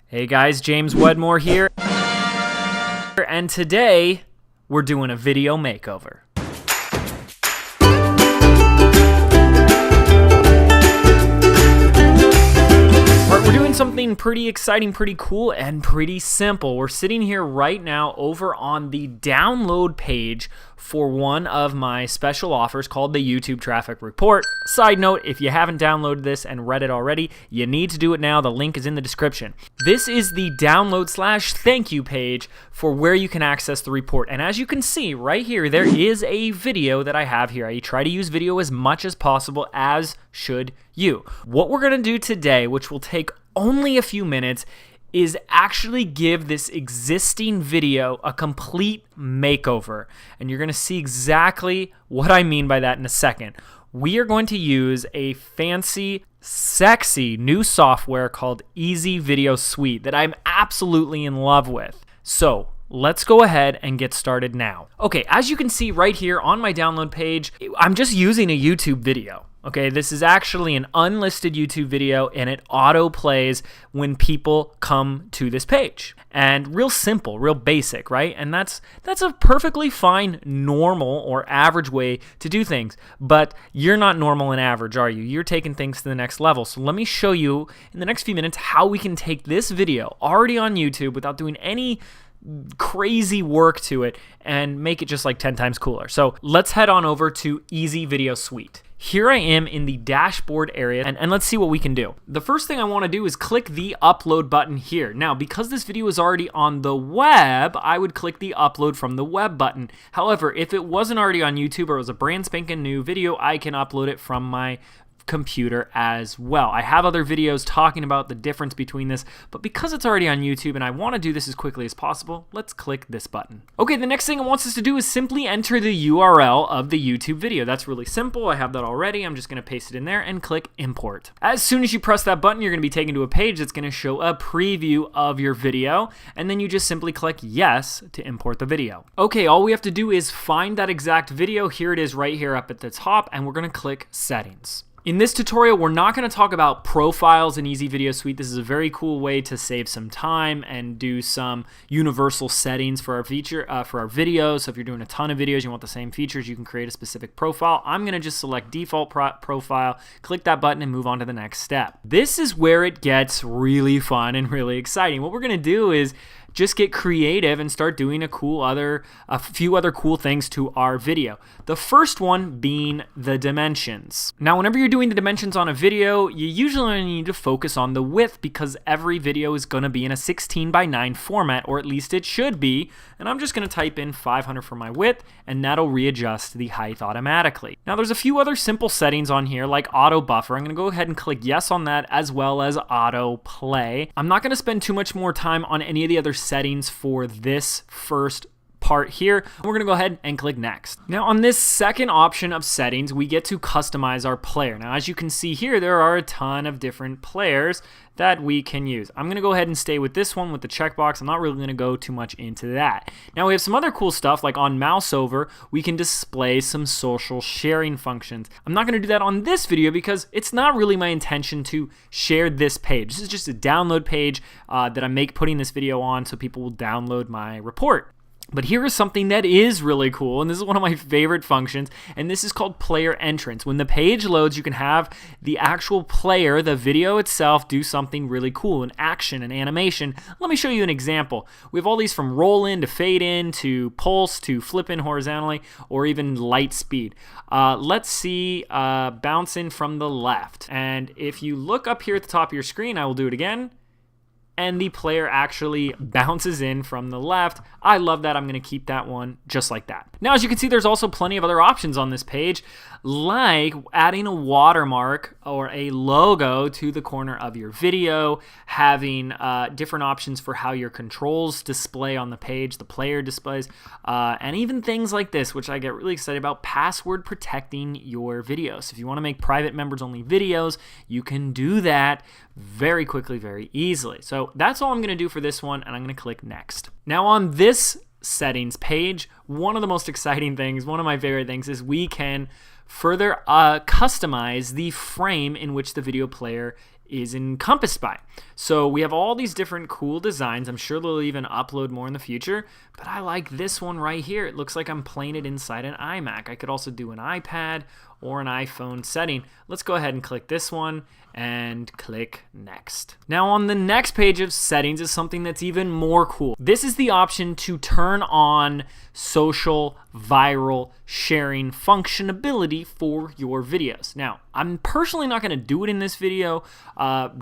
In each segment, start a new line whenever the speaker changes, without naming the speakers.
Hey guys, James Wedmore here, and today we're doing a video makeover. We're doing something pretty exciting, pretty cool, and pretty simple. We're sitting here right now over on the download page for one of my special offers called the YouTube Traffic Report. Side note, if you haven't downloaded this and read it already, you need to do it now. The link is in the description. This is the download/thank you page for where you can access the report. And as you can see right here, there is a video that I have here. I try to use video as much as possible, as should you. What we're gonna do today, which will take only a few minutes, is actually give this existing video a complete makeover. And you're gonna see exactly what I mean by that in a second. We are going to use a fancy, sexy new software called EasyVideoSuite that I'm absolutely in love with. So let's go ahead and get started now. Okay, as you can see right here on my download page, I'm just using a YouTube video. Okay, this is actually an unlisted YouTube video, and it auto plays when people come to this page. And real simple, real basic, right? And that's a perfectly fine normal or average way to do things. But you're not normal and average, are you? You're taking things to the next level. So let me show you in the next few minutes how we can take this video already on YouTube without doing any crazy work to it and make it just like 10 times cooler. So let's head on over to EasyVideoSuite. Here I am in the dashboard area, and let's see what we can do. The first thing I want to do is click the upload button here. Now, because this video is already on the web, I would click the upload from the web button. However, if it wasn't already on YouTube or it was a brand spanking new video, I can upload it from my computer as well. I have other videos talking about the difference between this, but because it's already on YouTube and I want to do this as quickly as possible, let's click this button. Okay, the next thing it wants us to do is simply enter the URL of the YouTube video. That's really simple. I have that already. I'm just going to paste it in there and click import. As soon as you press that button, you're going to be taken to a page that's going to show a preview of your video, and then you just simply click yes to import the video. Okay, all we have to do is find that exact video. Here it is right here up at the top, and we're going to click settings. In this tutorial, we're not going to talk about profiles in EasyVideoSuite. This is a very cool way to save some time and do some universal settings for our videos. So if you're doing a ton of videos, you want the same features, you can create a specific profile. I'm going to just select default profile, click that button, and move on to the next step. This is where it gets really fun and really exciting. What we're going to do is just get creative and start doing a few other cool things to our video. The first one being the dimensions. Now, whenever you're doing the dimensions on a video, you usually need to focus on the width because every video is going to be in a 16:9 format, or at least it should be. And I'm just going to type in 500 for my width, and that'll readjust the height automatically. Now, there's a few other simple settings on here like auto buffer. I'm going to go ahead and click yes on that, as well as auto play. I'm not going to spend too much more time on any of the other settings for this first part here. We're going to go ahead and click next. Now, on this second option of settings, we get to customize our player. Now, as you can see here, there are a ton of different players that we can use. I'm going to go ahead and stay with this one with the checkbox. I'm not really going to go too much into that. Now, we have some other cool stuff, like on mouse over, we can display some social sharing functions. I'm not going to do that on this video because it's not really my intention to share this page. This is just a download page that I'm putting this video on so people will download my report. But here is something that is really cool, and this is one of my favorite functions, and this is called player entrance. When the page loads, you can have the actual player, the video itself, do something really cool, an action, an animation. Let me show you an example. We have all these from roll in to fade in to pulse to flip in horizontally, or even light speed. Let's see bounce in from the left. And if you look up here at the top of your screen, I will do it again, and the player actually bounces in from the left. I love that. I'm going to keep that one just like that. Now, as you can see, there's also plenty of other options on this page, like adding a watermark or a logo to the corner of your video, having different options for how your controls display on the page, the player displays, and even things like this, which I get really excited about, password protecting your videos. If you want to make private members only videos, you can do that very quickly, very easily. So that's all I'm going to do for this one, and I'm going to click next. Now, on this settings page, one of the most exciting things, one of my favorite things, is we can further customize the frame in which the video player is encompassed by. So we have all these different cool designs. I'm sure they'll even upload more in the future, but I like this one right here. It looks like I'm playing it inside an iMac. I could also do an iPad or an iPhone setting. Let's go ahead and click this one and click next. Now on the next page of settings is something that's even more cool. This is the option to turn on social viral sharing functionality for your videos. Now, I'm personally not gonna do it in this video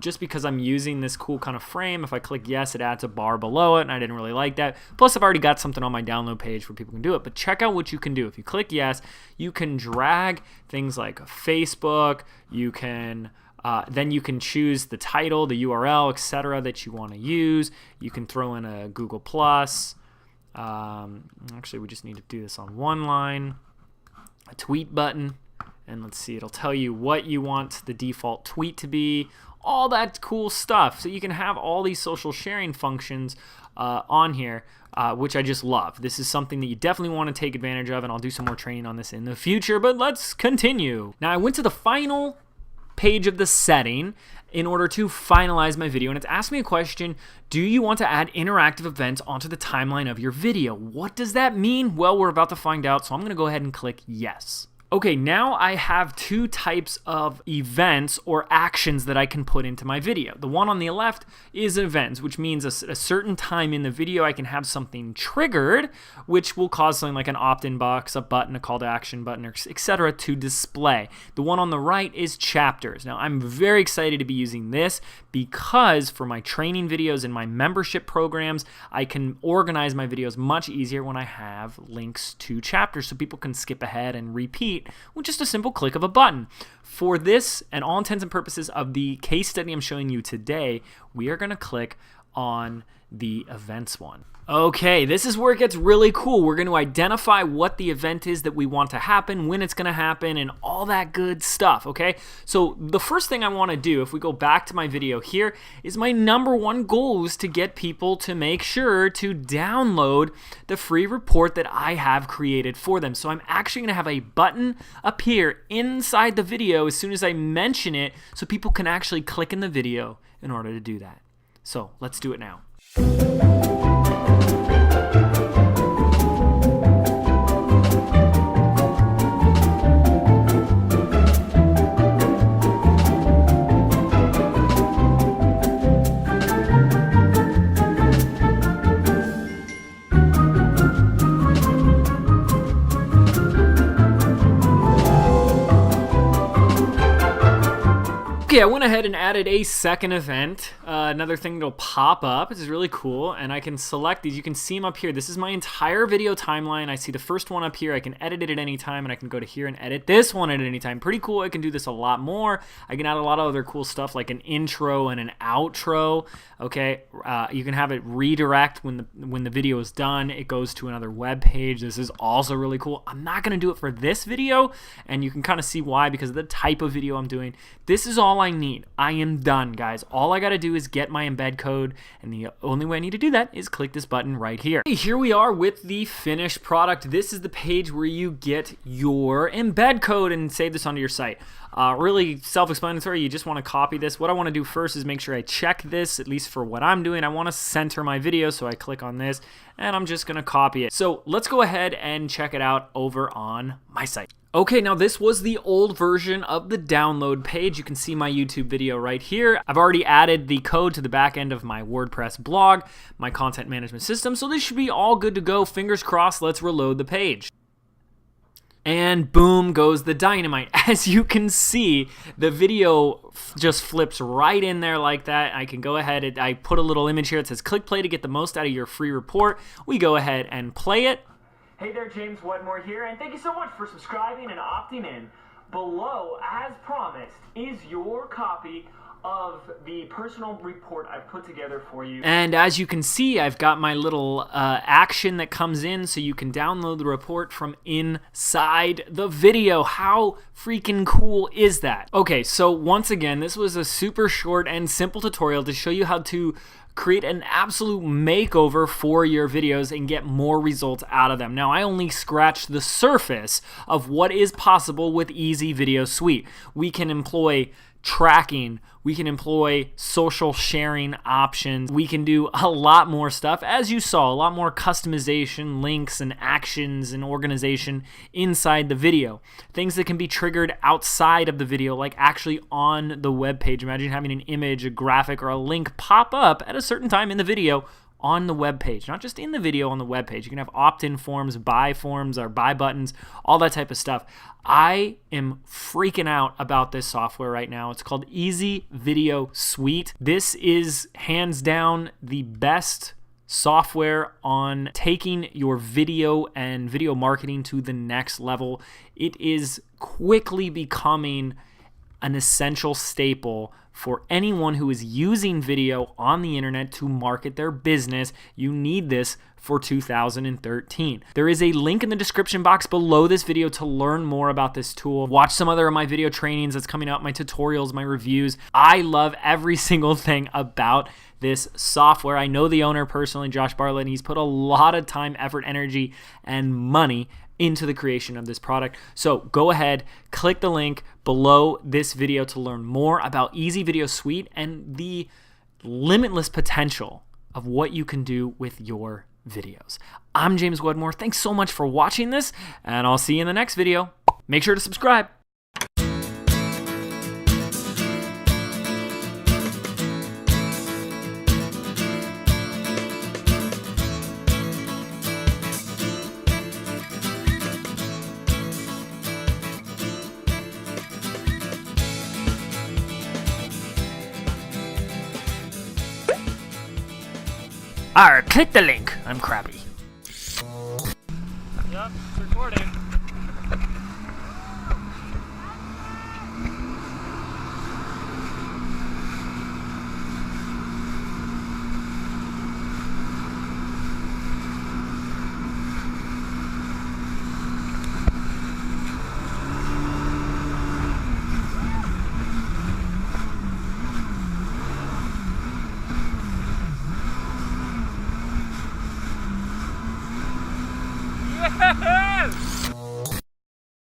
just because I'm using this cool kind of frame. If I click yes, it adds a bar below it, and I didn't really like that. Plus, I've already got something on my download page where people can do it, but check out what you can do. If you click yes, you can drag things like Facebook, you can then you can choose the title, the URL, etc. that you want to use. You can throw in a Google Plus. Actually, we just need to do this on one line. A tweet button. And let's see, it'll tell you what you want the default tweet to be. All that cool stuff. So you can have all these social sharing functions on here, which I just love. This is something that you definitely want to take advantage of, and I'll do some more training on this in the future. But let's continue. Now, I went to the final page of the setting in order to finalize my video, and it's asked me a question: do you want to add interactive events onto the timeline of your video? What does that mean? Well, we're about to find out, so I'm going to go ahead and click yes. Okay, now I have two types of events or actions that I can put into my video. The one on the left is events, which means a certain time in the video I can have something triggered, which will cause something like an opt-in box, a button, a call to action button, etc. to display. The one on the right is chapters. Now, I'm very excited to be using this because for my training videos and my membership programs, I can organize my videos much easier when I have links to chapters so people can skip ahead and repeat with just a simple click of a button. For this and all intents and purposes of the case study I'm showing you today, we are going to click on the events one. Okay, this is where it gets really cool. We're going to identify what the event is that we want to happen, when it's going to happen, and all that good stuff, okay? So the first thing I want to do, if we go back to my video here, is my number one goal is to get people to make sure to download the free report that I have created for them. So I'm actually going to have a button appear inside the video as soon as I mention it so people can actually click in the video in order to do that. So let's do it now. Okay, I went ahead and added a second event. Another thing that'll pop up. This is really cool, and I can select these. You can see them up here. This is my entire video timeline. I see the first one up here. I can edit it at any time, and I can go to here and edit this one at any time. Pretty cool. I can do this a lot more. I can add a lot of other cool stuff like an intro and an outro. Okay, you can have it redirect when the video is done. It goes to another web page. This is also really cool. I'm not going to do it for this video, and you can kind of see why because of the type of video I'm doing. This is all I need. I am done, guys. All I got to do is get my embed code, and the only way I need to do that is click this button right here. Here we are with the finished product. This is the page where you get your embed code and save this onto your site. Really self-explanatory. You just want to copy this. What I want to do first is make sure I check this, at least for what I'm doing. I want to center my video, so I click on this, and I'm just going to copy it. So let's go ahead and check it out over on my site. Okay, now this was the old version of the download page. You can see my YouTube video right here. I've already added the code to the back end of my WordPress blog, my content management system, so this should be all good to go. Fingers crossed, let's reload the page. And boom goes the dynamite. As you can see, the video just flips right in there like that. I can go ahead and I put a little image here that says click play to get the most out of your free report. We go ahead and play it.
Hey there, James Wetmore here, and thank you so much for subscribing and opting in. Below, as promised, is your copy of the personal report I've put together for you.
And as you can see, I've got my little action that comes in so you can download the report from inside the video. How freaking cool is that? Okay, so once again, this was a super short and simple tutorial to show you how to create an absolute makeover for your videos and get more results out of them. Now, I only scratched the surface of what is possible with EasyVideoSuite. We can employ tracking. We can employ social sharing options. We can do a lot more stuff. As you saw, a lot more customization, links and actions and organization inside the video. Things that can be triggered outside of the video, like actually on the web page. Imagine having an image, a graphic, or a link pop up at a certain time in the video on the web page, not just in the video, on the web page. You can have opt-in forms, buy forms, or buy buttons, all that type of stuff. I am freaking out about this software right now. It's called EasyVideoSuite. This is hands down the best software on taking your video and video marketing to the next level. It is quickly becoming an essential staple for anyone who is using video on the internet to market their business. You need this for 2013. There is a link in the description box below this video to learn more about this tool. Watch some other of my video trainings that's coming out, my tutorials, my reviews. I love every single thing about this software. I know the owner personally, Josh Bartlett, and he's put a lot of time, effort, energy, and money into the creation of this product. So go ahead, click the link below this video to learn more about EasyVideoSuite and the limitless potential of what you can do with your videos. I'm James Wedmore. Thanks so much for watching this, and I'll see you in the next video. Make sure to subscribe. Click the link. I'm crappy.
Yep, it's recording.